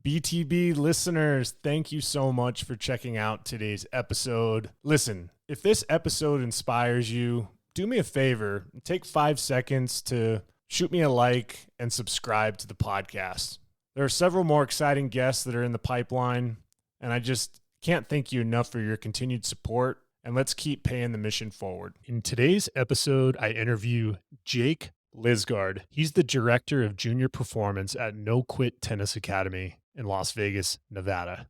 BTB listeners, thank you so much for checking out today's episode. Listen, if this episode inspires you, do me a favor, take 5 seconds to shoot me a like and subscribe to the podcast. There are several more exciting guests that are in the pipeline, and I just can't thank you enough for your continued support, and let's keep paying the mission forward. In today's episode, I interview Jake Lysgaard. He's the director of junior performance at No Quit Tennis Academy in Las Vegas, Nevada.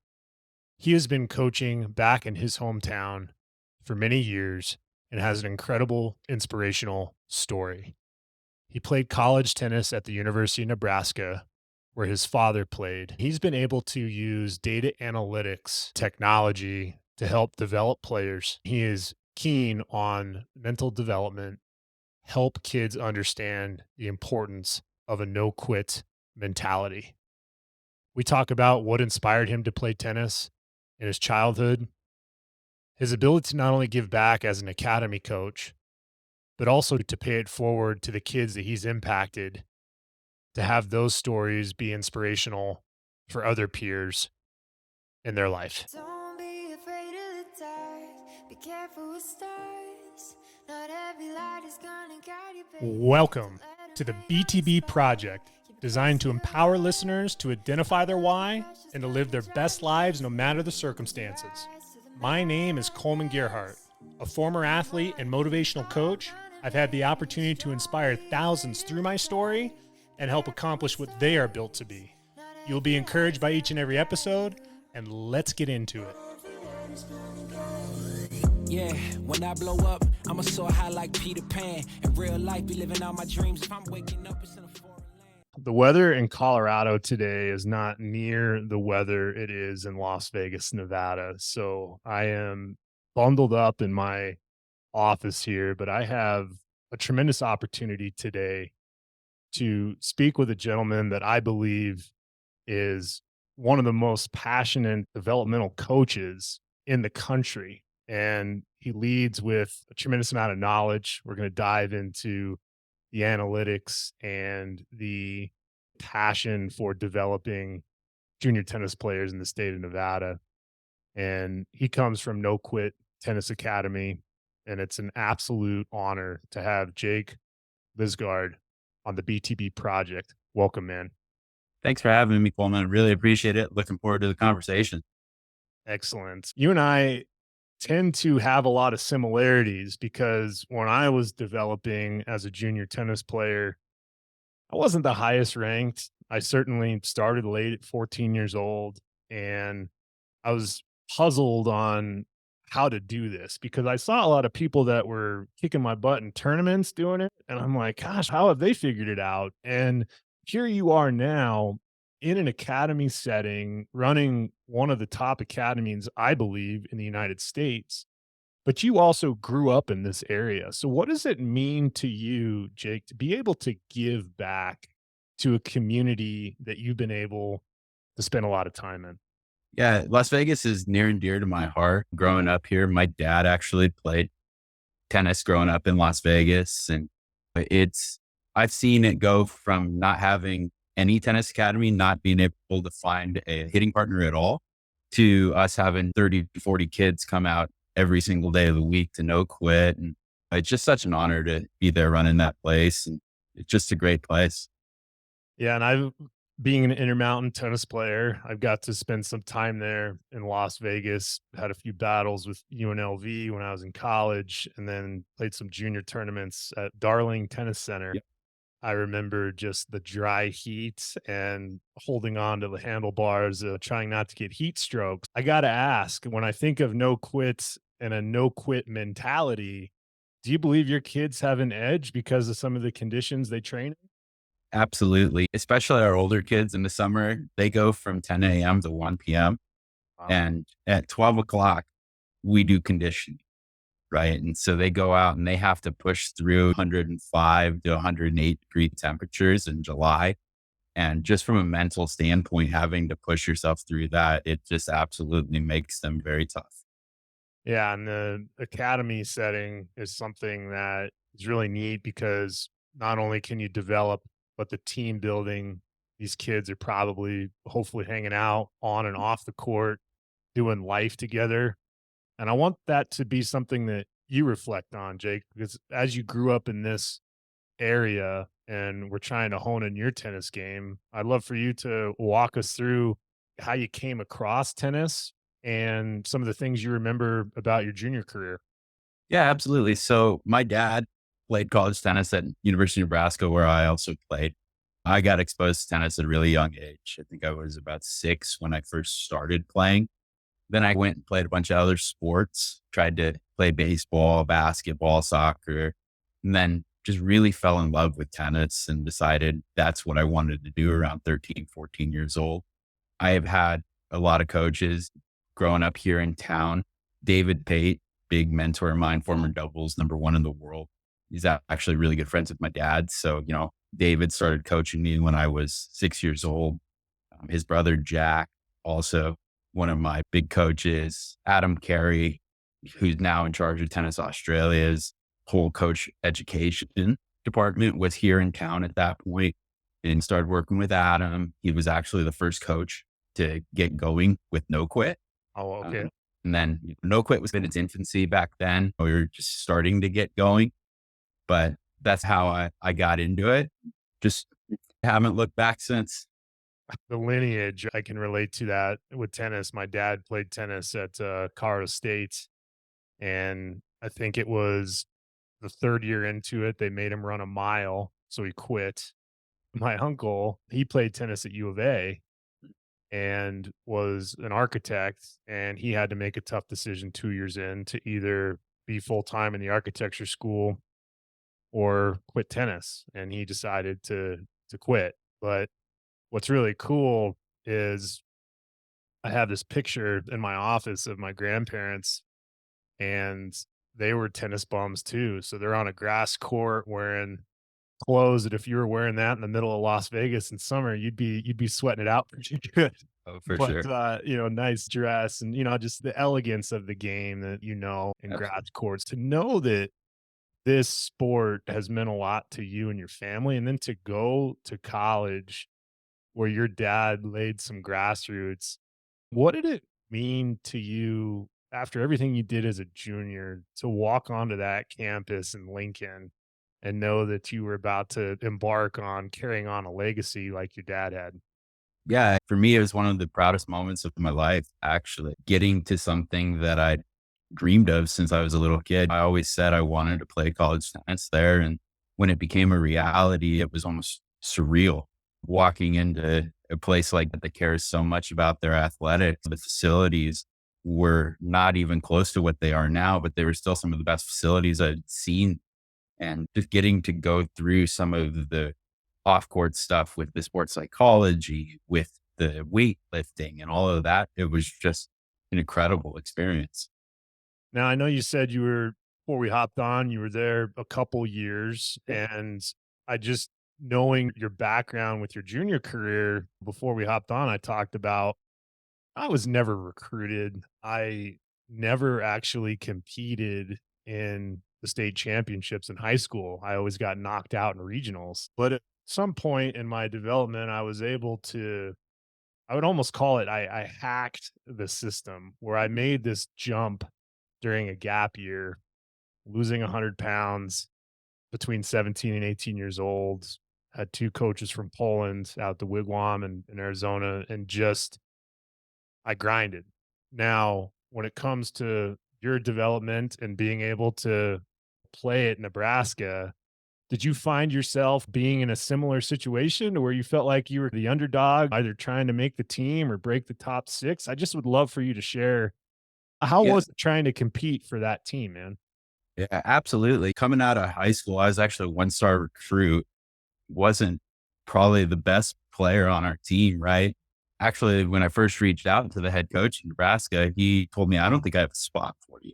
He has been coaching back in his hometown for many years and has an incredible, inspirational story. He played college tennis at the University of Nebraska, where his father played. He's been able to use data analytics technology to help develop players. He is keen on mental development, help kids understand the importance of a no-quit mentality. We talk about what inspired him to play tennis in his childhood, his ability to not only give back as an academy coach, but also to pay it forward to the kids that he's impacted, to have those stories be inspirational for other peers in their life. Don't be afraid of the dark. Be careful with stars. Not every light is gonna guide you, baby. Welcome to the BTB Project, designed to empower listeners to identify their why and to live their best lives no matter the circumstances. My name is Coleman Gerhardt. A former athlete and motivational coach, I've had the opportunity to inspire thousands through my story and help accomplish what they are built to be. You'll be encouraged by each and every episode, and let's get into it. Yeah, when I blow up, I'ma soar high like Peter Pan. In real life, be living out my dreams. If I'm waking up, it's in a foreign land. The weather in Colorado today is not near the weather it is in Las Vegas, Nevada. So I am bundled up in my office here, but I have a tremendous opportunity today to speak with a gentleman that I believe is one of the most passionate developmental coaches in the country. And he leads with a tremendous amount of knowledge. We're going to dive into the analytics and the passion for developing junior tennis players in the state of Nevada. And he comes from No Quit Tennis Academy. And it's an absolute honor to have Jake Lysgaard on the BTB Project. Welcome, man. Thanks for having me, Coleman. I really appreciate it. Looking forward to the conversation. Excellent. You and I tend to have a lot of similarities because when I was developing as a junior tennis player, I wasn't the highest ranked. I certainly started late at 14 years old, and I was puzzled on how to do this because I saw a lot of people that were kicking my butt in tournaments doing it. And I'm like, gosh, how have they figured it out? And here you are now in an academy setting, running one of the top academies, I believe, in the United States. But you also grew up in this area. So what does it mean to you, Jake, to be able to give back to a community that you've been able to spend a lot of time in? Yeah, Las Vegas is near and dear to my heart. Growing up here, my dad actually played tennis growing up in Las Vegas. And I've seen it go from not having any tennis academy, not being able to find a hitting partner at all, to us having 30 to 40 kids come out every single day of the week to No Quit. And it's just such an honor to be there running that place. And it's just a great place. Yeah, and being an Intermountain tennis player, I've got to spend some time there in Las Vegas, had a few battles with UNLV when I was in college, and then played some junior tournaments at Darling Tennis Center. Yep. I remember just the dry heat and holding on to the handlebars, trying not to get heat strokes. I got to ask, when I think of no quits and a no quit mentality, do you believe your kids have an edge because of some of the conditions they train in? Absolutely. Especially our older kids in the summer, they go from 10 a.m. to 1 p.m. Wow. And at 12 o'clock, we do conditioning, right? And so they go out and they have to push through 105 to 108 degree temperatures in July. And just from a mental standpoint, having to push yourself through that, it just absolutely makes them very tough. Yeah, and the academy setting is something that is really neat because not only can you develop, but the team building, these kids are probably hopefully hanging out on and off the court, doing life together. And I want that to be something that you reflect on, Jake, because as you grew up in this area and we're trying to hone in your tennis game, I'd love for you to walk us through how you came across tennis and some of the things you remember about your junior career. Yeah, absolutely. So my dad played college tennis at University of Nebraska, where I also played. I got exposed to tennis at a really young age. I think I was about 6 when I first started playing. Then I went and played a bunch of other sports, tried to play baseball, basketball, soccer, and then just really fell in love with tennis and decided that's what I wanted to do around 13, 14 years old. I have had a lot of coaches growing up here in town. David Pate, big mentor of mine, former doubles #1 in the world. He's actually really good friends with my dad. So, David started coaching me when I was 6 years old. His brother, Jack, also one of my big coaches. Adam Carey, who's now in charge of Tennis Australia's whole coach education department, was here in town at that point and started working with Adam. He was actually the first coach to get going with no quit. Oh, okay. And then no quit was in its infancy back then. We were just starting to get going, but that's how I got into it. Just haven't looked back since. The lineage, I can relate to that with tennis. My dad played tennis at Colorado State, and I think it was the third year into it, they made him run a mile, so he quit. My uncle, he played tennis at U of A and was an architect, and he had to make a tough decision 2 years in to either be full-time in the architecture school or quit tennis, and he decided to quit. But what's really cool is I have this picture in my office of my grandparents, and they were tennis bums too. So they're on a grass court wearing clothes that if you were wearing that in the middle of Las Vegas in summer, you'd be sweating it out pretty good. Oh, for But sure. nice dress and just the elegance of the game that in Absolutely. grass courts. To know that this sport has meant a lot to you and your family, and then to go to college where your dad laid some grassroots. What did it mean to you after everything you did as a junior to walk onto that campus in Lincoln and know that you were about to embark on carrying on a legacy like your dad had? Yeah, for me, it was one of the proudest moments of my life, actually, getting to something that I dreamed of since I was a little kid. I always said I wanted to play college tennis there. And when it became a reality, it was almost surreal walking into a place like that cares so much about their athletics. The facilities were not even close to what they are now, but they were still some of the best facilities I'd seen. And just getting to go through some of the off court stuff with the sports psychology, with the weightlifting and all of that, it was just an incredible experience. Now, I know you said before we hopped on, you were there a couple years, and I just knowing your background with your junior career before we hopped on, I talked about I was never recruited. I never actually competed in the state championships in high school. I always got knocked out in regionals. But at some point in my development, I was able to, I would almost call it, I hacked the system where I made this jump during a gap year, losing 100 pounds between 17 and 18 years old. Had two coaches from Poland out the Wigwam in Arizona, and just I grinded. Now, when it comes to your development and being able to play at Nebraska, did you find yourself being in a similar situation where you felt like you were the underdog, either trying to make the team or break the top six? I just would love for you to share how Yeah. was it trying to compete for that team, man? Yeah, absolutely. Coming out of high school, I was actually a 1-star recruit. Wasn't probably the best player on our team, right? Actually, when I first reached out to the head coach in Nebraska, he told me, I don't think I have a spot for you.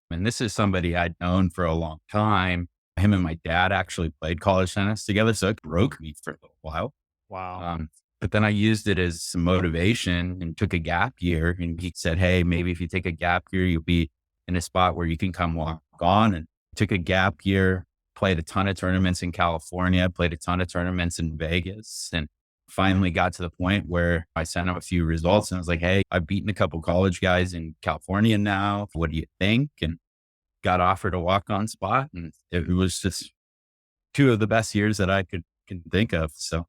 And this is somebody I'd known for a long time. Him and my dad actually played college tennis together, so it broke me for a little while. Wow. But then I used it as some motivation and took a gap year. And he said, hey, maybe if you take a gap year, you'll be in a spot where you can come walk on. And took a gap year, played a ton of tournaments in California, played a ton of tournaments in Vegas, and finally got to the point where I sent him a few results and I was like, hey, I've beaten a couple college guys in California now. What do you think? And got offered a walk-on spot. And it was just two of the best years that I can think of. So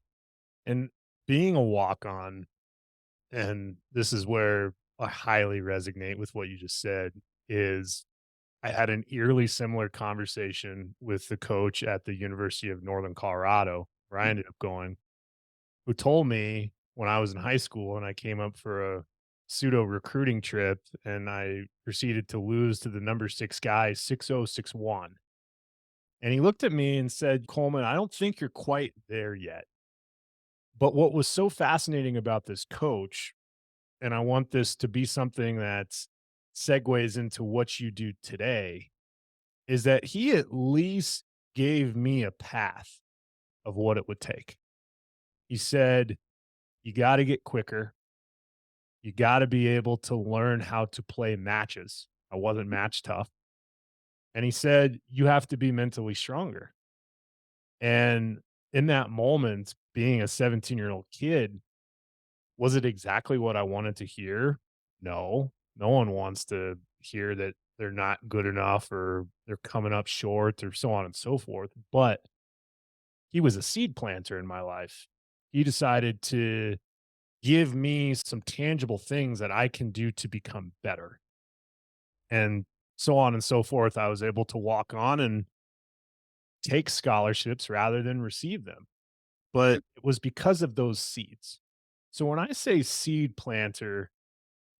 And being a walk-on, and this is where I highly resonate with what you just said, is I had an eerily similar conversation with the coach at the University of Northern Colorado, where I ended up going, who told me when I was in high school and I came up for a pseudo recruiting trip and I proceeded to lose to the number 6 guy 6-0, 6-1. And he looked at me and said, Coleman, I don't think you're quite there yet. But what was so fascinating about this coach, and I want this to be something that segues into what you do today, is that he at least gave me a path of what it would take. He said, you got to get quicker. You got to be able to learn how to play matches. I wasn't match tough. And he said, you have to be mentally stronger. And in that moment, being a 17-year-old kid, was it exactly what I wanted to hear? No, no one wants to hear that they're not good enough or they're coming up short or so on and so forth. But he was a seed planter in my life. He decided to give me some tangible things that I can do to become better. And so on and so forth. I was able to walk on and take scholarships rather than receive them. But it was because of those seeds. So when I say seed planter,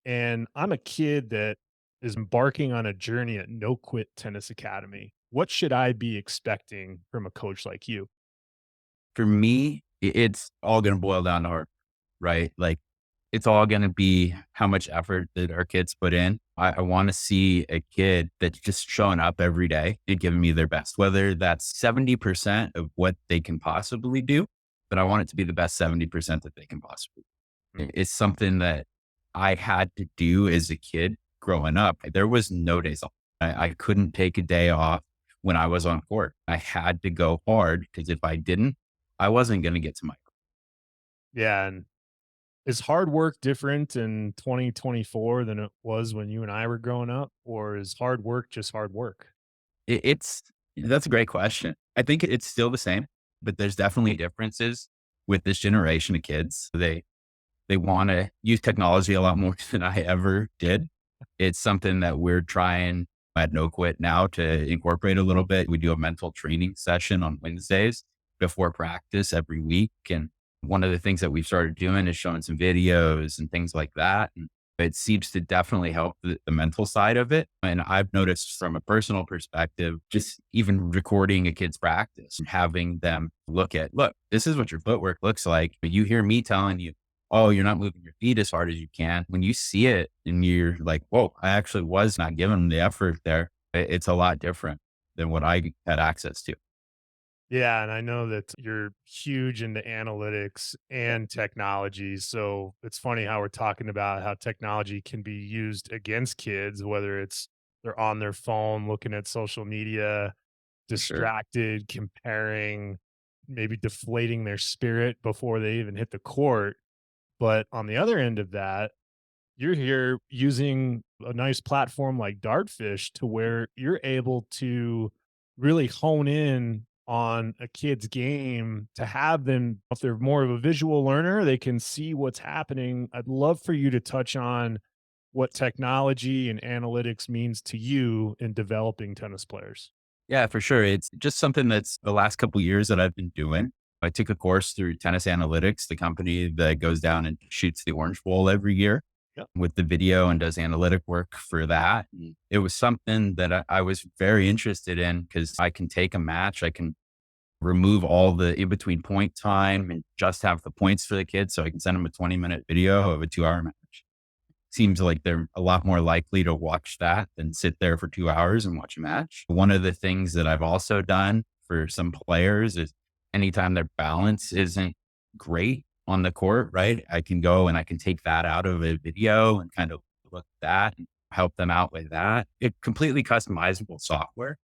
and I'm a kid that is embarking on a journey at No Quit Tennis Academy, what should I be expecting from a coach like you? for me, it's all going to boil down to heart, right? Like it's all going to be how much effort that our kids put in. I want to see a kid that's just showing up every day and giving me their best, whether that's 70% of what they can possibly do, but I want it to be the best 70% that they can possibly do. It's something that I had to do as a kid growing up. There was no days off. I couldn't take a day off when I was on court. I had to go hard because if I didn't, I wasn't going to get to my goal. Yeah. And is hard work different in 2024 than it was when you and I were growing up? Or is hard work just hard work? It's that's a great question. I think it's still the same, but there's definitely differences with this generation of kids. They want to use technology a lot more than I ever did. It's something that we're trying at No Quit now to incorporate a little bit. We do a mental training session on Wednesdays before practice every week. And one of the things that we've started doing is showing some videos and things like that. And it seems to definitely help the mental side of it. And I've noticed from a personal perspective, just even recording a kid's practice and having them look, this is what your footwork looks like. But you hear me telling you, oh, you're not moving your feet as hard as you can. When you see it and you're like, whoa, I actually was not giving them the effort there. It's a lot different than what I had access to. Yeah, and I know that you're huge into analytics and technology. So it's funny how we're talking about how technology can be used against kids, whether it's they're on their phone looking at social media, Sure. distracted, comparing, maybe deflating their spirit before they even hit the court. But on the other end of that, you're here using a nice platform like Dartfish to where you're able to really hone in on a kid's game to have them, if they're more of a visual learner, they can see what's happening. I'd love for you to touch on what technology and analytics means to you in developing tennis players. Yeah, for sure. It's just something that's the last couple of years that I've been doing. I took a course through Tennis Analytics, the company that goes down and shoots the Orange Bowl every year Yep. with the video and does analytic work for that. It was something that I was very interested in because I can take a match, I can remove all the in between point time and just have the points for the kids. So I can send them a 20-minute video of a 2-hour match. Seems like they're a lot more likely to watch that than sit there for 2 hours and watch a match. One of the things that I've also done for some players is anytime their balance isn't great on the court, right? I can go and I can take that out of a video and kind of look at that and help them out with that. It's completely customizable software.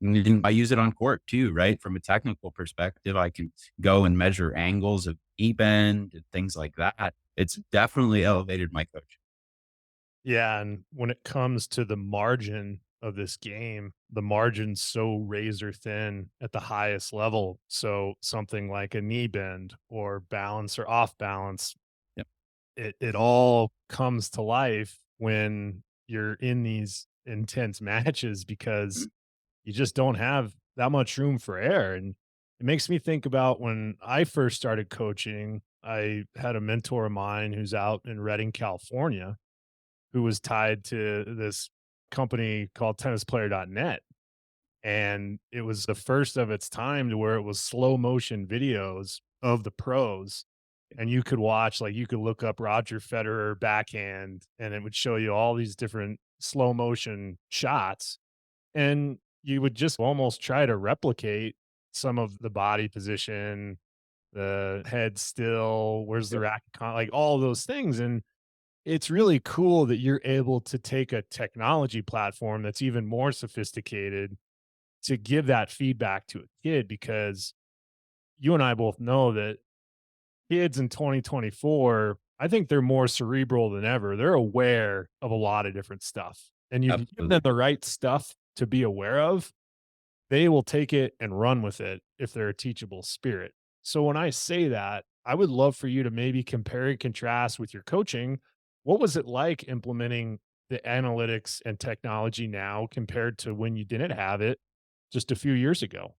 And I use it on court too, right? From a technical perspective, I can go and measure angles of e-bend and things like that. It's definitely elevated my coaching. Yeah, and when it comes to the margin of this game, the margin's so razor thin at the highest level. So something like a knee bend or balance or off balance, Yep. it all comes to life when you're in these intense matches because Mhm. you just don't have that much room for error. And it makes me think about when I first started coaching, I had a mentor of mine who's out in Redding, California, who was tied to this company called tennisplayer.net. And it was the first of its time to where it was slow motion videos of the pros. And you could watch, like, you could look up Roger Federer backhand and it would show you all these different slow motion shots. And you would just almost try to replicate some of the body position, the head still, where's the Yep. racket, like all those things. And it's really cool that you're able to take a technology platform that's even more sophisticated to give that feedback to a kid, because you and I both know that kids in 2024, I think they're more cerebral than ever. They're aware of a lot of different stuff. And you give them Absolutely. the right stuff to be aware of, they will take it and run with it if they're a teachable spirit. So when I say that, I would love for you to maybe compare and contrast with your coaching. What was it like implementing the analytics and technology now compared to when you didn't have it just a few years ago?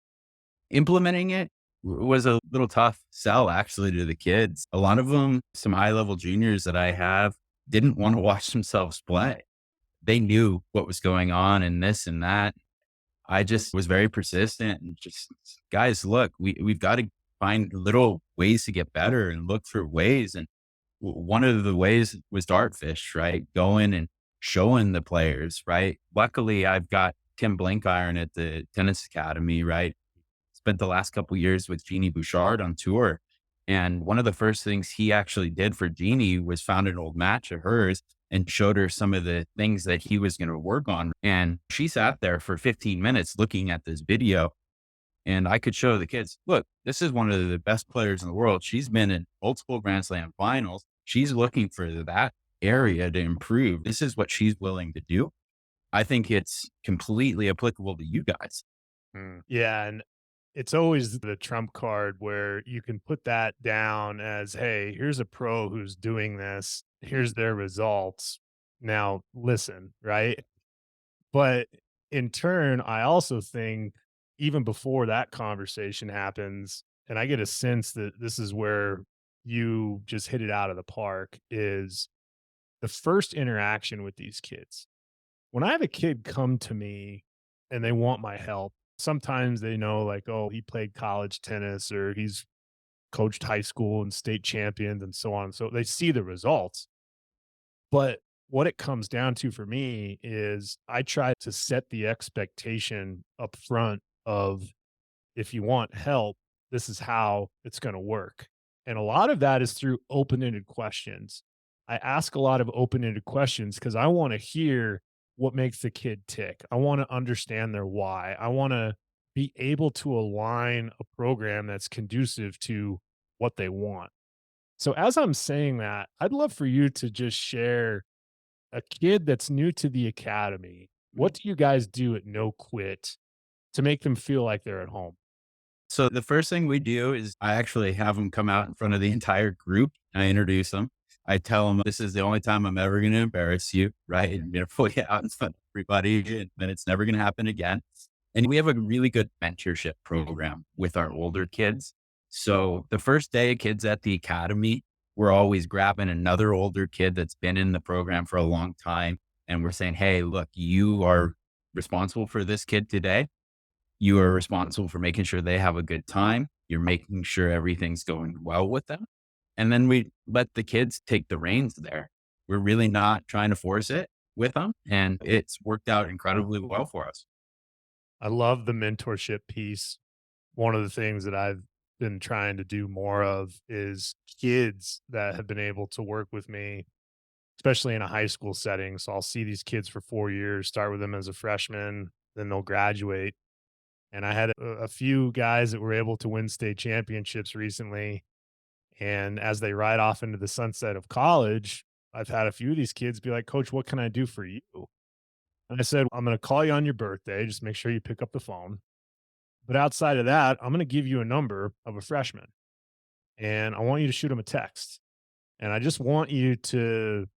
Implementing it was a little tough sell actually to the kids. A lot of them, some high level juniors that I have, didn't want to watch themselves play. They knew what was going on and this and that. I just was very persistent and just, guys, look, we've got to find little ways to get better and look for ways. And one of the ways was dartfish, right? Going and showing the players, right? Luckily, I've got Tim Blinkiron at the tennis academy, right? Spent the last couple years with Jeannie Bouchard on tour. And one of the first things he actually did for Jeannie was found an old match of hers and showed her some of the things that he was going to work on. And she sat there for 15 minutes looking at this video. And I could show the kids, look, this is one of the best players in the world. She's been in multiple Grand Slam finals. She's looking for that area to improve. This is what she's willing to do. I think it's completely applicable to you guys. Yeah. And it's always the trump card where you can put that down as, hey, here's a pro who's doing this. Here's their results. Now listen, right? But in turn, I also think even before that conversation happens, and I get a sense that this is where you just hit it out of the park, is the first interaction with these kids. When I have a kid come to me and they want my help, sometimes they know, like, oh, he played college tennis or he's coached high school and state champions and so on. So they see the results. But what it comes down to for me is I try to set the expectation up front of, if you want help, this is how it's going to work. And a lot of that is through open ended questions. I ask a lot of open ended questions because I want to hear what makes the kid tick. I want to understand their why. I want to be able to align a program that's conducive to what they want. So, as I'm saying that, I'd love for you to just share a kid that's new to the academy. What do you guys do at No Quit to make them feel like they're at home? So the first thing we do is I actually have them come out in front of the entire group. I introduce them. I tell them this is the only time I'm ever going to embarrass you, right? I'm going to pull you out in front of everybody, and then it's never going to happen again. And we have a really good mentorship program with our older kids. So the first day a kid's at the academy, we're always grabbing another older kid that's been in the program for a long time. And we're saying, hey, look, you are responsible for this kid today. You are responsible for making sure they have a good time. You're making sure everything's going well with them. And then we let the kids take the reins there. We're really not trying to force it with them. And it's worked out incredibly well for us. I love the mentorship piece. One of the things that I've been trying to do more of is kids that have been able to work with me, especially in a high school setting. So I'll see these kids for 4 years, start with them as a freshman, then they'll graduate. And I had a few guys that were able to win state championships recently. And as they ride off into the sunset of college, I've had a few of these kids be like, Coach, what can I do for you? And I said, I'm going to call you on your birthday. Just make sure you pick up the phone. But outside of that, I'm going to give you a number of a freshman and I want you to shoot them a text. And I just want you to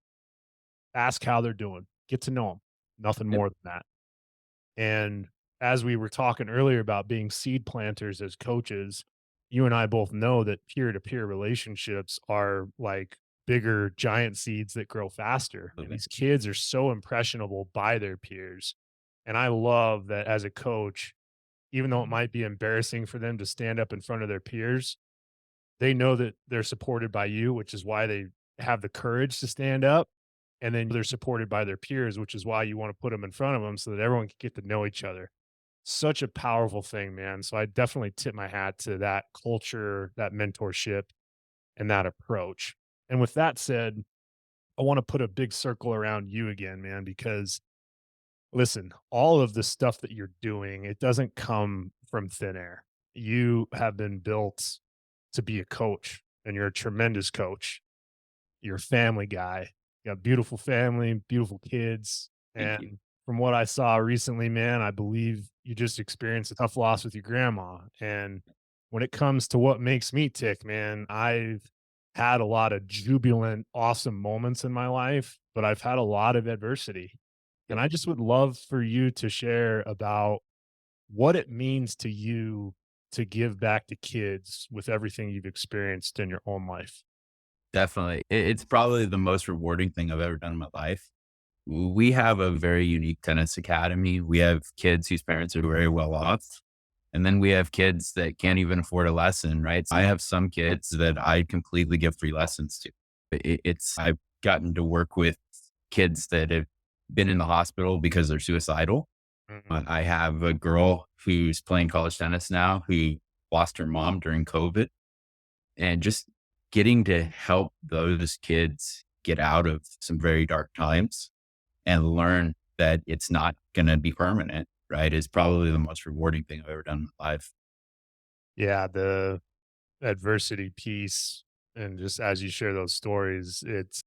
ask how they're doing, get to know them, nothing Yep. more than that. And as we were talking earlier about being seed planters as coaches, you and I both know that peer to peer relationships are like bigger giant seeds that grow faster. And Absolutely. these kids are so impressionable by their peers. And I love that as a coach, even though it might be embarrassing for them to stand up in front of their peers, they know that they're supported by you, which is why they have the courage to stand up. And then they're supported by their peers, which is why you want to put them in front of them so that everyone can get to know each other. Such a powerful thing, man. So I definitely tip my hat to that culture, that mentorship, and that approach. And with that said, I want to put a big circle around you again, man, because listen, all of the stuff that you're doing, it doesn't come from thin air. You have been built to be a coach, and you're a tremendous coach. You're a family guy. You got a beautiful family, beautiful kids. Thank you. And from what I saw recently, man, I believe you just experienced a tough loss with your grandma. And when it comes to what makes me tick, man, I've had a lot of jubilant, awesome moments in my life, but I've had a lot of adversity. And Yep. I just would love for you to share about what it means to you to give back to kids with everything you've experienced in your own life. Definitely. It's probably the most rewarding thing I've ever done in my life. We have a very unique tennis academy. We have kids whose parents are very well off. And then we have kids that can't even afford a lesson, right? I have some kids that I completely give free lessons to. I've gotten to work with kids that have been in the hospital because they're suicidal. Mhm. I have a girl who's playing college tennis now who lost her mom during COVID, and just getting to help those kids get out of some very dark times and learn that it's not going to be permanent, right? Is probably the most rewarding thing I've ever done in my life. Yeah, the adversity piece and just as you share those stories, it's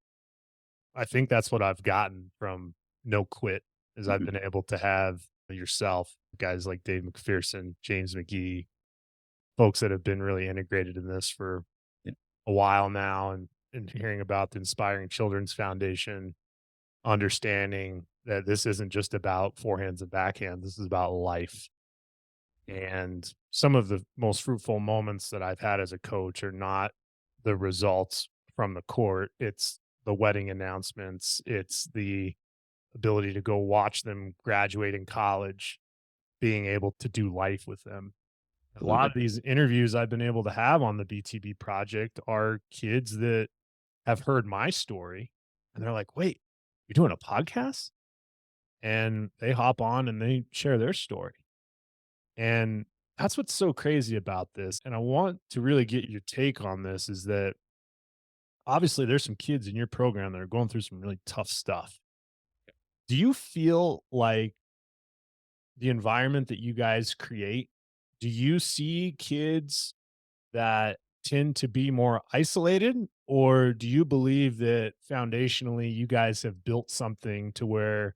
I think that's what I've gotten from No Quit is I've Mhm. been able to have yourself, guys like Dave McPherson, James McGee, folks that have been really integrated in this for Yeah. a while now and hearing about the Inspiring Children's Foundation, understanding that this isn't just about forehands and backhands, this is about life. And some of the most fruitful moments that I've had as a coach are not the results from the court. It's the wedding announcements. It's the ability to go watch them graduate in college, being able to do life with them. A lot of Absolutely. these interviews I've been able to have on the BTB project are kids that have heard my story and they're like, wait, you're doing a podcast? And they hop on and they share their story. And that's what's so crazy about this. And I want to really get your take on this is that obviously there's some kids in your program that are going through some really tough stuff. Do you feel like the environment that you guys create, do you see kids that tend to be more isolated? Or do you believe that foundationally you guys have built something to where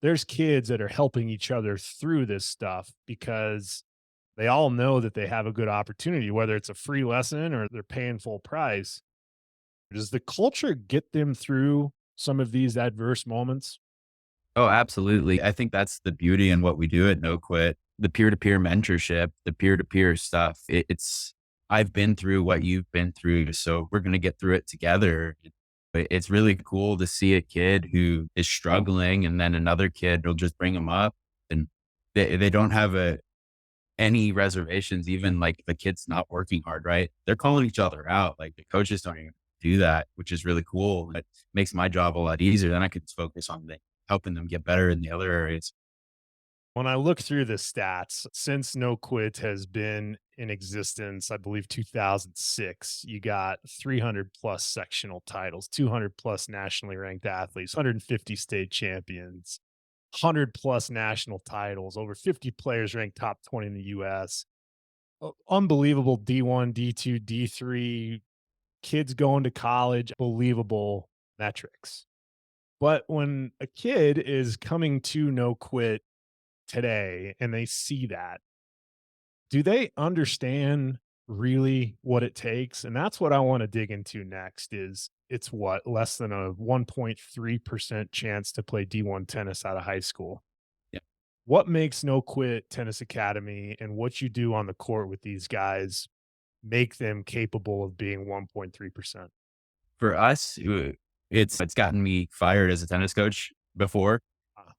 there's kids that are helping each other through this stuff because they all know that they have a good opportunity, whether it's a free lesson or they're paying full price. Does the culture get them through some of these adverse moments? Oh, absolutely. I think that's the beauty in what we do at No Quit. The peer to peer mentorship, the peer to peer stuff. I've been through what you've been through. So we're going to get through it together. But it's really cool to see a kid who is struggling and then another kid will just bring them up and they don't have any reservations, even like the kid's not working hard, right? They're calling each other out. Like the coaches don't even do that, which is really cool. It makes my job a lot easier. Then I can focus on helping them get better in the other areas. When I look through the stats, since No Quit has been in existence, I believe 2006, you got 300 plus sectional titles, 200 plus nationally ranked athletes, 150 state champions. 100 plus national titles, over 50 players ranked top 20 in the US. Unbelievable D1, D2, D3, kids going to college, believable metrics. But when a kid is coming to no quit today and they see that, do they understand really what it takes? And that's what I want to dig into next is it's what less than a 1.3% chance to play D1 tennis out of high school. Yeah. What makes No Quit Tennis Academy and what you do on the court with these guys make them capable of being 1.3%? For us, it's gotten me fired as a tennis coach before.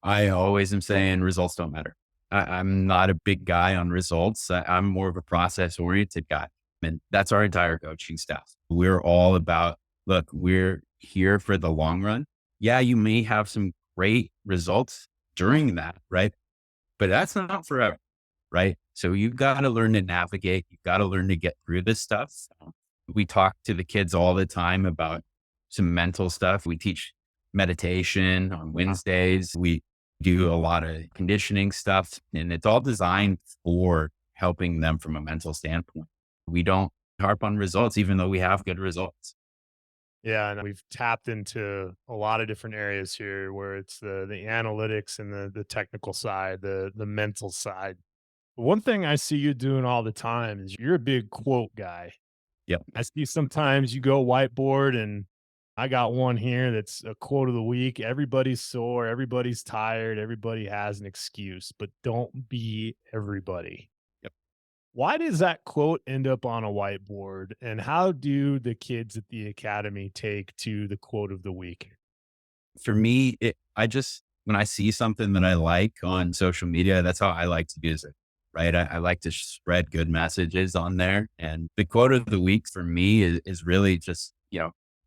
I always am saying results don't matter. I'm not a big guy on results. I'm more of a process oriented guy. And that's our entire coaching staff. We're all about, look, we're here for the long run. Yeah, you may have some great results during that, right? But that's not forever, right? So you've got to learn to navigate. You've got to learn to get through this stuff. We talk to the kids all the time about some mental stuff. We teach meditation on Wednesdays. We do a lot of conditioning stuff, and it's all designed for helping them from a mental standpoint. We don't harp on results, even though we have good results. Yeah, and we've tapped into a lot of different areas here where it's the analytics and the technical side, the mental side. One thing I see you doing all the time is you're a big quote guy. Yep. I see sometimes you go whiteboard and I got one here that's a quote of the week. Everybody's sore, everybody's tired, everybody has an excuse, but don't be everybody. Yep. Why does that quote end up on a whiteboard? And how do the kids at the academy take to the quote of the week? For me, when I see something that I like on social media, that's how I like to use it, right? I like to spread good messages on there. And the quote of the week for me is really just,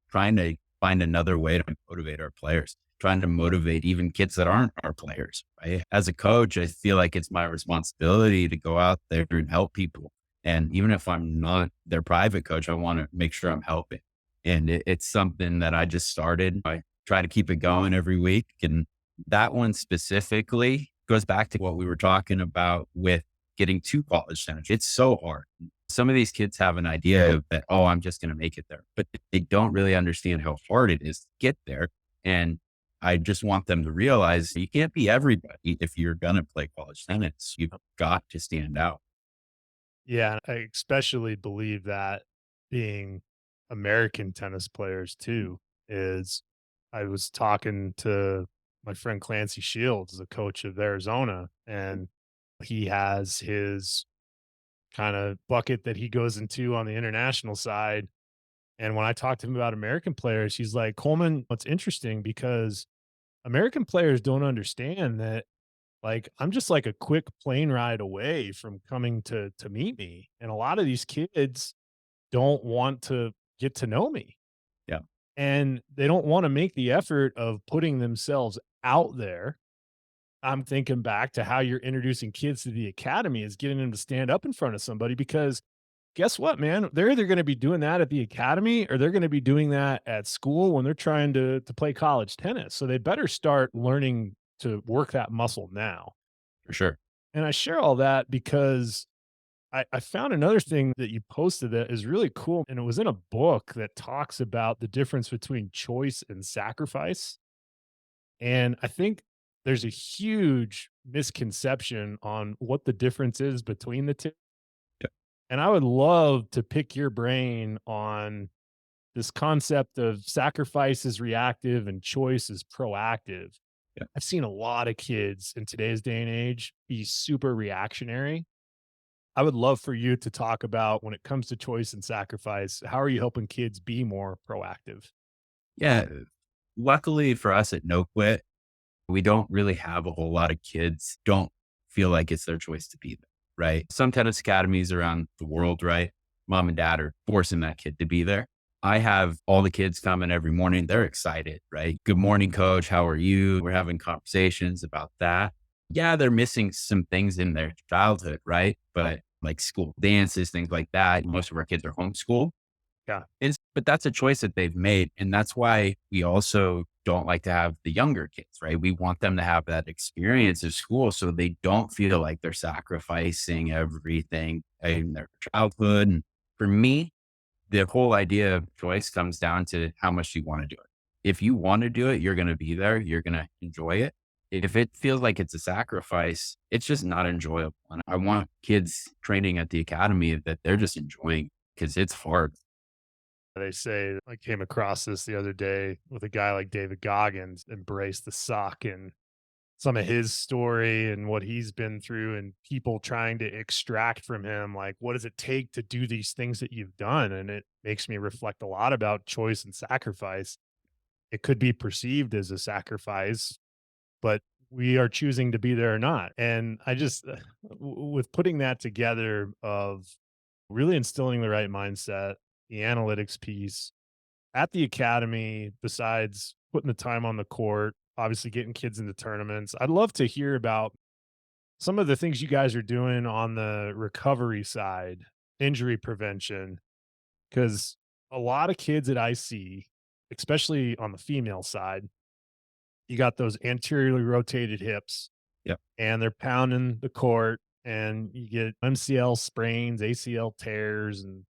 trying to find another way to motivate our players, trying to motivate even kids that aren't our players, right? As a coach, I feel like it's my responsibility to go out there and help people. And even if I'm not their private coach, I want to make sure I'm helping. And it's something that I just started. I try to keep it going every week. And that one specifically goes back to what we were talking about with getting to college tennis. It's so hard. Some of these kids have an idea of that, oh, I'm just going to make it there, but they don't really understand how hard it is to get there. And I just want them to realize you can't be everybody if you're going to play college tennis. You've got to stand out. Yeah, I especially believe that being American tennis players too is I was talking to my friend Clancy Shields, the coach of Arizona, and he has his kind of bucket that he goes into on the international side. And when I talked to him about American players, he's like, Coleman, what's interesting because American players don't understand that like I'm just like a quick plane ride away from coming to meet me. And a lot of these kids don't want to get to know me. Yeah. And they don't want to make the effort of putting themselves out there. I'm thinking back to how you're introducing kids to the academy is getting them to stand up in front of somebody because guess what, man? They're either going to be doing that at the academy or they're going to be doing that at school when they're trying to play college tennis. So they better start learning to work that muscle now. For sure. And I share all that because I found another thing that you posted that is really cool. And it was in a book that talks about the difference between choice and sacrifice. And I think there's a huge misconception on what the difference is between the two. Yeah. And I would love to pick your brain on this concept of sacrifice is reactive and choice is proactive. Yeah. I've seen a lot of kids in today's day and age be super reactionary. I would love for you to talk about when it comes to choice and sacrifice, how are you helping kids be more proactive? Yeah. Luckily for us at No Quit, we don't really have a whole lot of kids don't feel like it's their choice to be there, right? Some tennis academies around the world, right? Mom and dad are forcing that kid to be there. I have all the kids coming every morning. They're excited, right? Good morning, coach. How are you? We're having conversations about that. Yeah, they're missing some things in their childhood, right? But like school dances, things like that. Most of our kids are homeschooled. Yeah. And But that's a choice that they've made. And that's why we also don't like to have the younger kids, right? We want them to have that experience of school so they don't feel like they're sacrificing everything in their childhood. And for me, the whole idea of choice comes down to how much you want to do it. If you want to do it, you're going to be there. You're going to enjoy it. If it feels like it's a sacrifice, it's just not enjoyable. And I want kids training at the academy that they're just enjoying because it's hard. They say, I came across this the other day with a guy like David Goggins, embrace the suck, and some of his story and what he's been through, and people trying to extract from him, like, what does it take to do these things that you've done? And it makes me reflect a lot about choice and sacrifice. It could be perceived as a sacrifice, but we are choosing to be there or not. And I just, with putting that together of really instilling the right mindset, the analytics piece at the academy, besides putting the time on the court, obviously getting kids into tournaments, I'd love to hear about some of the things you guys are doing on the recovery side, injury prevention, because a lot of kids that I see, especially on the female side, you got those anteriorly rotated hips Yep. and they're pounding the court, and you get MCL sprains, ACL tears, and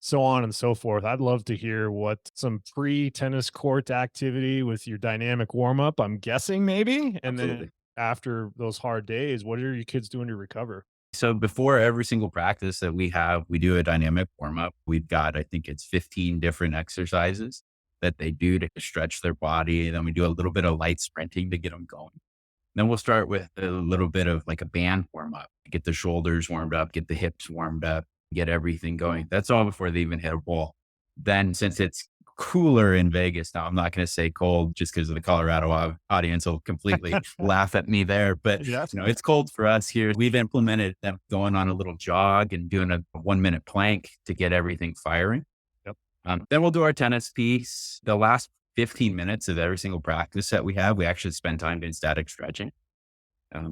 so on and so forth. I'd love to hear what some pre-tennis court activity with your dynamic warm-up, I'm guessing maybe, and then Absolutely. after those hard days, what are your kids doing to recover? So before every single practice that we have, we do a dynamic warm up. We've got, I think it's 15 different exercises that they do to stretch their body. Then we do a little bit of light sprinting to get them going. Then we'll start with a little bit of like a band warm up, get the shoulders warmed up, get the hips warmed up, get everything going. That's all before they even hit a ball. Then since it's cooler in Vegas now, I'm not going to say cold just because of the Colorado audience will completely laugh at me there. But Yes. it's cold for us here. We've implemented them going on a little jog and doing a 1 minute plank to get everything firing. Yep. Then we'll do our tennis piece. The last 15 minutes of every single practice that we have, we actually spend time doing static stretching.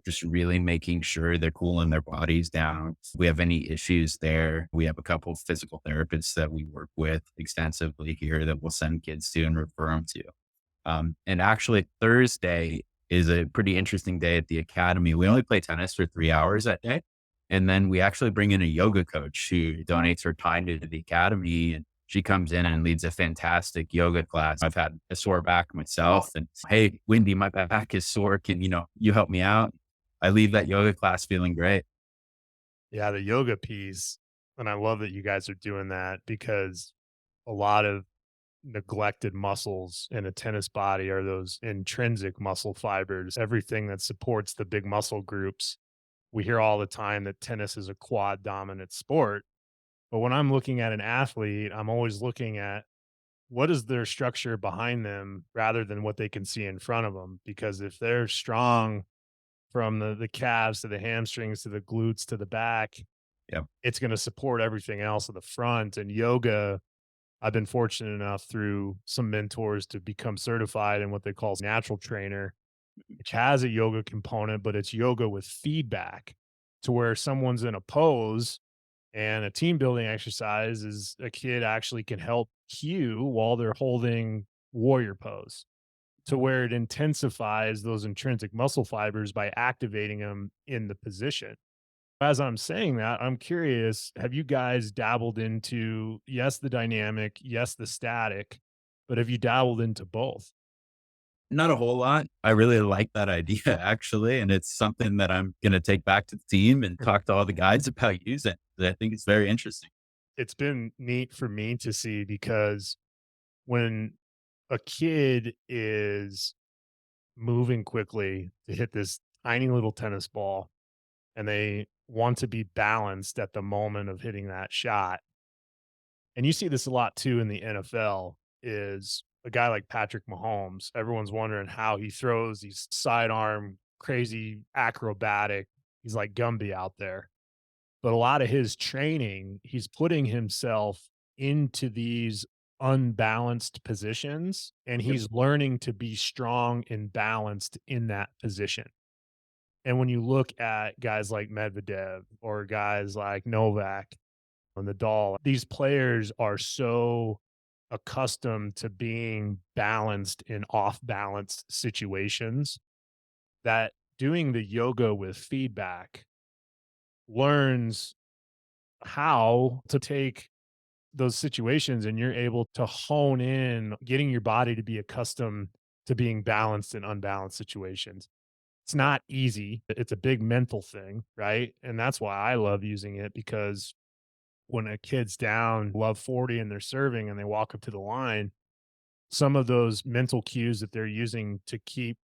Just really making sure they're cooling their bodies down. If we have any issues there, we have a couple of physical therapists that we work with extensively here that we'll send kids to and refer them to. And actually Thursday is a pretty interesting day at the academy. We only play tennis for 3 hours that day. And then we actually bring in a yoga coach who donates her time to the academy, and she comes in and leads a fantastic yoga class. I've had a sore back myself, and hey, Wendy, my back is sore. Can you help me out? I leave that yoga class feeling great. Yeah, the yoga piece, and I love that you guys are doing that, because a lot of neglected muscles in a tennis body are those intrinsic muscle fibers, everything that supports the big muscle groups. We hear all the time that tennis is a quad dominant sport. But when I'm looking at an athlete, I'm always looking at what is their structure behind them rather than what they can see in front of them. Because if they're strong from the calves to the hamstrings to the glutes to the back, Yep. it's going to support everything else at the front. And yoga, I've been fortunate enough through some mentors to become certified in what they call natural trainer, which has a yoga component, but it's yoga with feedback, to where someone's in a pose, and a team building exercise is a kid actually can help cue while they're holding warrior pose, to where it intensifies those intrinsic muscle fibers by activating them in the position. As I'm saying that, I'm curious, have you guys dabbled into, yes, the dynamic, yes, the static, but have you dabbled into both? Not a whole lot. I really like that idea actually. And it's something that I'm going to take back to the team and talk to all the guys about using. I think it's very interesting. It's been neat for me to see, because when a kid is moving quickly to hit this tiny little tennis ball and they want to be balanced at the moment of hitting that shot, and you see this a lot too in the NFL, is a guy like Patrick Mahomes. Everyone's wondering how he throws these sidearm, crazy acrobatic. He's like Gumby out there. But a lot of his training, he's putting himself into these unbalanced positions, and Yep. he's learning to be strong and balanced in that position. And when you look at guys like Medvedev or guys like Novak and Nadal, these players are so accustomed to being balanced in off balanced situations that doing the yoga with feedback learns how to take those situations, and you're able to hone in getting your body to be accustomed to being balanced in unbalanced situations. It's not easy. It's a big mental thing, right? And that's why I love using it, because when a kid's down love 40 and they're serving and they walk up to the line, some of those mental cues that they're using to keep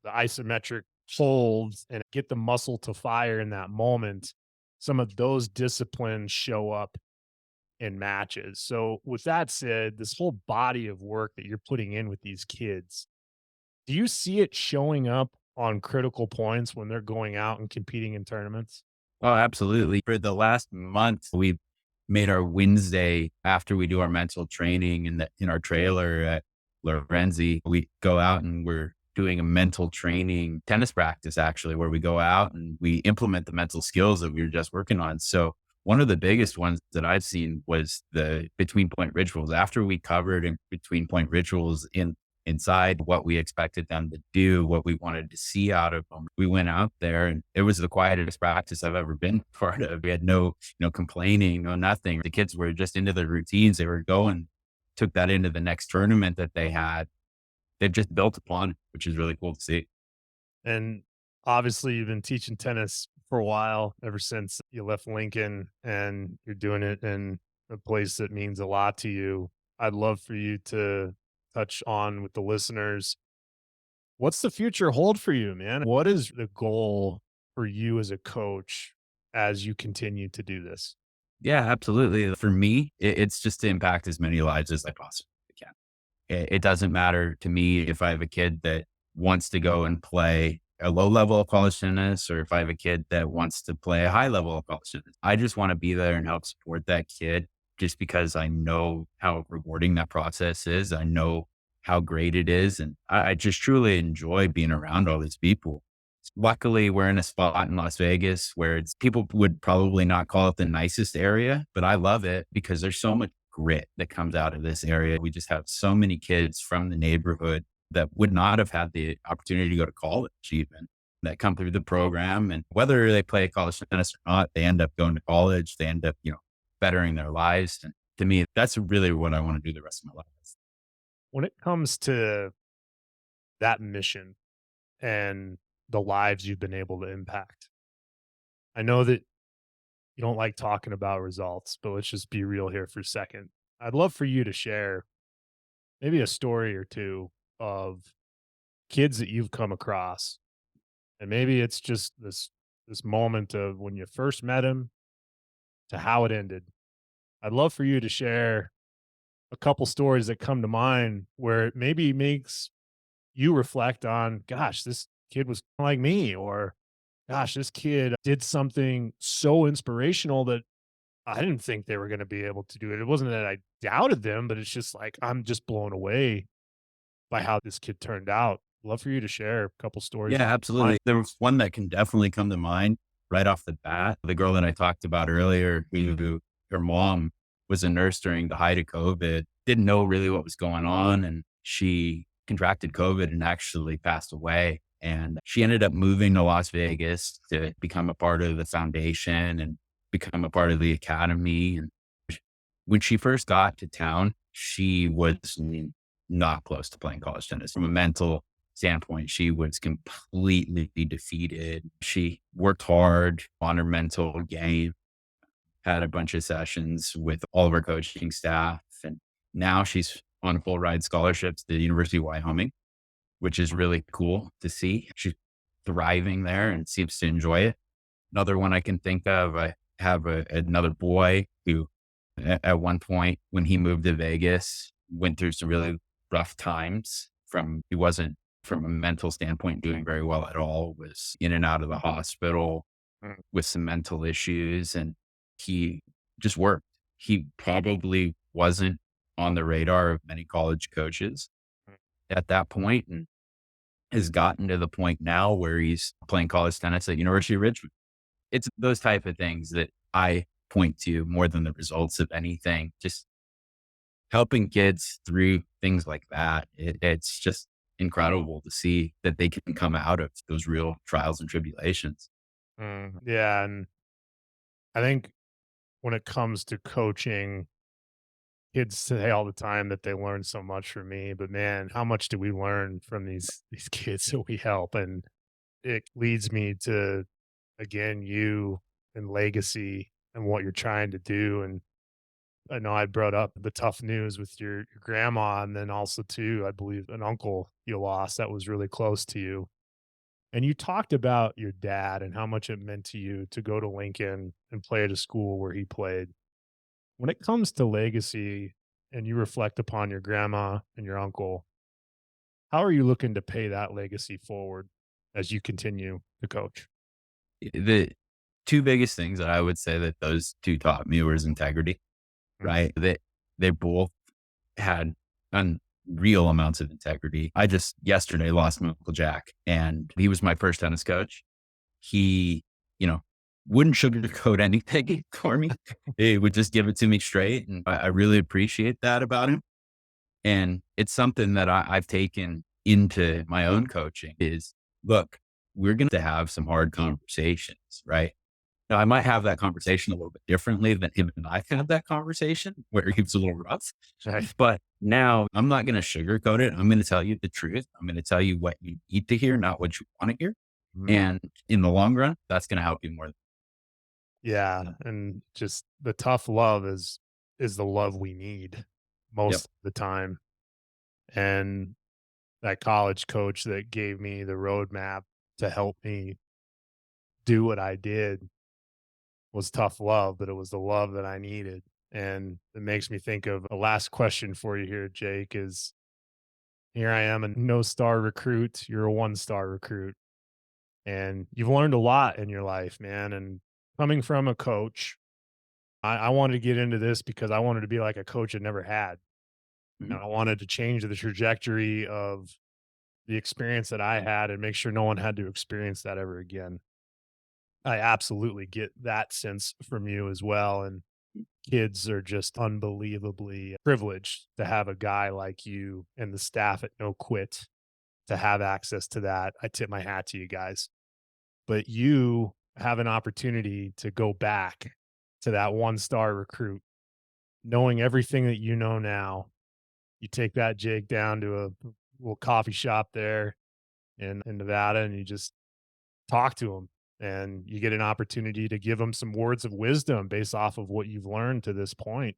the isometric holds and get the muscle to fire in that moment, some of those disciplines show up in matches. So, with that said, this whole body of work that you're putting in with these kids, do you see it showing up on critical points when they're going out and competing in tournaments? Oh, absolutely. For the last month, we've made our Wednesday after we do our mental training in our trailer at Lorenzi. We go out and we're doing a mental training tennis practice, actually, where we go out and we implement the mental skills that we were just working on. So one of the biggest ones that I've seen was the between point rituals. After we covered in between point rituals inside what we expected them to do, what we wanted to see out of them, we went out there and it was the quietest practice I've ever been part of. We had no complaining, no nothing. The kids were just into their routines. They were going, took that into the next tournament that they had. They've just built upon it, which is really cool to see. And obviously, you've been teaching tennis for a while, ever since you left Lincoln, and you're doing it in a place that means a lot to you. I'd love for you to touch on with the listeners, what's the future hold for you, man? What is the goal for you as a coach as you continue to do this? Yeah, absolutely. For me, it's just to impact as many lives as I possibly can. It doesn't matter to me if I have a kid that wants to go and play a low level of college tennis, or if I have a kid that wants to play a high level of college tennis. I just want to be there and help support that kid, just because I know how rewarding that process is. I know how great it is. And I just truly enjoy being around all these people. Luckily, we're in a spot in Las Vegas where people would probably not call it the nicest area, but I love it because there's so much grit that comes out of this area. We just have so many kids from the neighborhood that would not have had the opportunity to go to college even, that come through the program. And whether they play college tennis or not, they end up going to college. They end up, bettering their lives. And to me, that's really what I want to do the rest of my life. When it comes to that mission and the lives you've been able to impact, I know that you don't like talking about results, but let's just be real here for a second. I'd love for you to share maybe a story or two of kids that you've come across. And maybe it's just this moment of when you first met him to how it ended. I'd love for you to share a couple stories that come to mind where it maybe makes you reflect on, gosh, this kid was like me, or gosh, this kid did something so inspirational that I didn't think they were going to be able to do it. It wasn't that I doubted them, but it's just like, I'm just blown away by how this kid turned out. Love for you to share a couple stories. Yeah, absolutely. There was one that can definitely come to mind right off the bat. The girl that I talked about earlier, who her mom was a nurse during the height of COVID, didn't know really what was going on. And she contracted COVID and actually passed away. And she ended up moving to Las Vegas to become a part of the foundation and become a part of the academy. And when she first got to town, she was not close to playing college tennis. From a mental standpoint, she was completely defeated. She worked hard on her mental game, had a bunch of sessions with all of our coaching staff. And now she's on a full ride scholarship to the University of Wyoming, which is really cool to see. She's thriving there and seems to enjoy it. Another one I can think of, I have another boy who at one point when he moved to Vegas, went through some really rough times. He wasn't, from a mental standpoint, doing very well at all, was in and out of the hospital with some mental issues, and he just worked. He probably wasn't on the radar of many college coaches at that point, and has gotten to the point now where he's playing college tennis at University of Richmond. It's those type of things that I point to more than the results of anything. Just helping kids through things like that, it's just incredible to see that they can come out of those real trials and tribulations. Yeah. And I think when it comes to coaching, kids say all the time that they learn so much from me, but man, how much do we learn from these kids that we help? And it leads me to, again, you and legacy and what you're trying to do. And I know I brought up the tough news with your grandma, and then also too, I believe an uncle you lost that was really close to you. And you talked about your dad and how much it meant to you to go to Lincoln and play at a school where he played. When it comes to legacy and you reflect upon your grandma and your uncle, how are you looking to pay that legacy forward as you continue to coach? The two biggest things that I would say that those two taught me was integrity, Mm. right? They both had unreal amounts of integrity. I just yesterday lost my Uncle Jack, and he was my first tennis coach. He, you know, wouldn't sugarcoat anything for me. He would just give it to me straight. And I really appreciate that about him. And it's something that I've taken into my own coaching is, look, we're going to have some hard conversations, right? Now, I might have that conversation a little bit differently than him and I had that conversation where he was a little rough. Right. But now I'm not going to sugarcoat it. I'm going to tell you the truth. I'm going to tell you what you need to hear, not what you want to hear. Mhm. And in the long run, that's going to help you more. Yeah. And just the tough love is the love we need Yep. most of the time. And that college coach that gave me the roadmap to help me do what I did was tough love, but it was the love that I needed. And it makes me think of a last question for you here, Jake, is here I am, a no star recruit. You're a 1-star recruit. And you've learned a lot in your life, man. And coming from a coach, I wanted to get into this because I wanted to be like a coach I never had. Mhm. And I wanted to change the trajectory of the experience that I had and make sure no one had to experience that ever again. I absolutely get that sense from you as well. And kids are just unbelievably privileged to have a guy like you and the staff at No Quit to have access to that. I tip my hat to you guys. But you have an opportunity to go back to that 1-star recruit, knowing everything that you know now. You take that Jake down to a little coffee shop there in Nevada and you just talk to him and you get an opportunity to give him some words of wisdom based off of what you've learned to this point.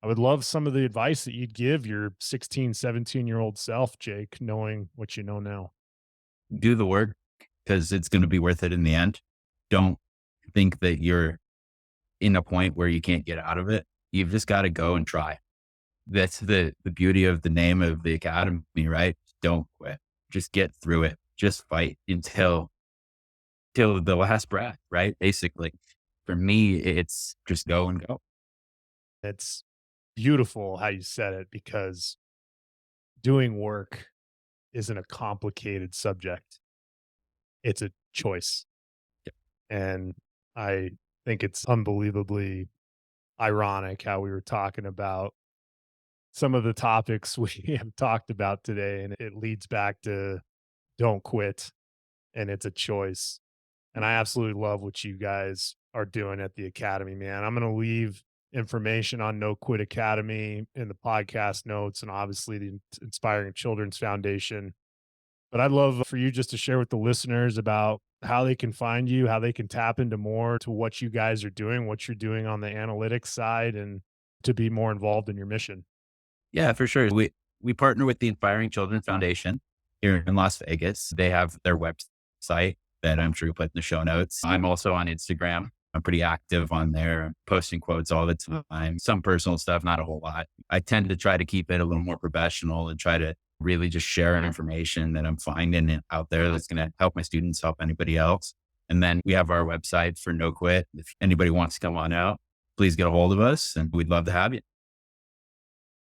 I would love some of the advice that you'd give your 16, 17-year-old self, Jake, knowing what you know now. Do the work because it's going to be worth it in the end. Don't think that you're in a point where you can't get out of it. You've just got to go and try. That's the beauty of the name of the academy, right? Don't quit. Just get through it. Just fight till the last breath, right? Basically, for me, it's just go and go. It's beautiful how you said it because doing work isn't a complicated subject. It's a choice. Yep. And I think it's unbelievably ironic how we were talking about some of the topics we have talked about today. And it leads back to don't quit. And it's a choice. And I absolutely love what you guys are doing at the Academy, man. I'm going to leave information on No Quit Academy in the podcast notes and obviously the Inspiring Children's Foundation. But I'd love for you just to share with the listeners about how they can find you, how they can tap into more to what you guys are doing, what you're doing on the analytics side, and to be more involved in your mission. Yeah, for sure. We partner with the Inspiring Children Foundation here in Las Vegas. They have their website that I'm sure you'll put in the show notes. I'm also on Instagram. I'm pretty active on there, posting quotes all the time, some personal stuff, not a whole lot. I tend to try to keep it a little more professional and try to really just share information that I'm finding out there that's going to help my students, help anybody else. And then we have our website for No Quit. If anybody wants to come on out, please get a hold of us and we'd love to have you.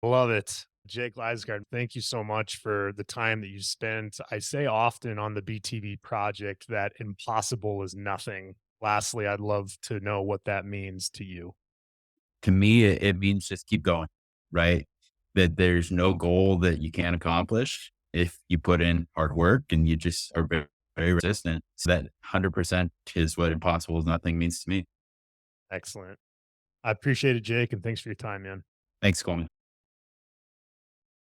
Love it. Jake Lysgaard, thank you so much for the time that you spent. I say often on the BTB project that impossible is nothing. Lastly, I'd love to know what that means to you. To me, it means just keep going, right? that there's no goal that you can't accomplish if you put in hard work and you just are very, very resistant. So that 100% is what impossible is nothing means to me. Excellent. I appreciate it, Jake, and thanks for your time, man. Thanks, Coleman.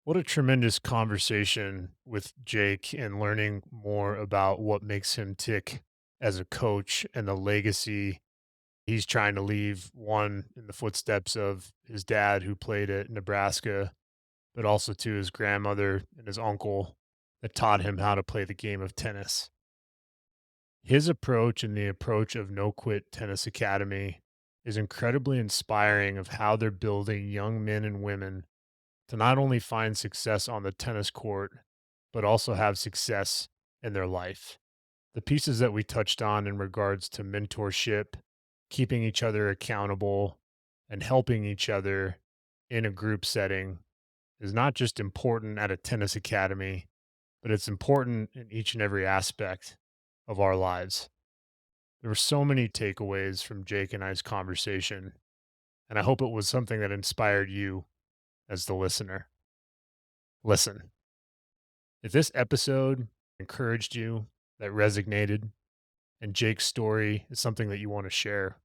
What a tremendous conversation with Jake and learning more about what makes him tick as a coach and the legacy he's trying to leave, one in the footsteps of his dad who played at Nebraska, but also to his grandmother and his uncle that taught him how to play the game of tennis. His approach and the approach of No Quit Tennis Academy is incredibly inspiring of how they're building young men and women to not only find success on the tennis court, but also have success in their life. The pieces that we touched on in regards to mentorship, keeping each other accountable, and helping each other in a group setting is not just important at a tennis academy, but it's important in each and every aspect of our lives. There were so many takeaways from Jake and I's conversation, and I hope it was something that inspired you as the listener. Listen, if this episode encouraged you, that resonated, and Jake's story is something that you want to share,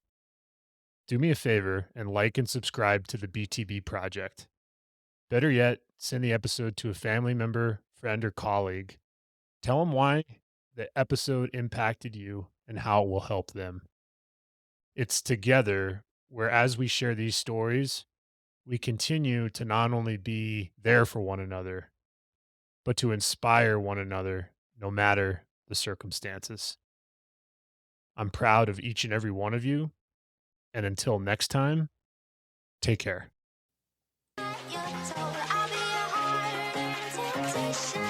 do me a favor and like and subscribe to the BTB Project. Better yet, send the episode to a family member, friend, or colleague. Tell them why the episode impacted you and how it will help them. It's together where, as we share these stories, we continue to not only be there for one another, but to inspire one another no matter the circumstances. I'm proud of each and every one of you. And until next time, take care. You're told I'll be a hard temptation.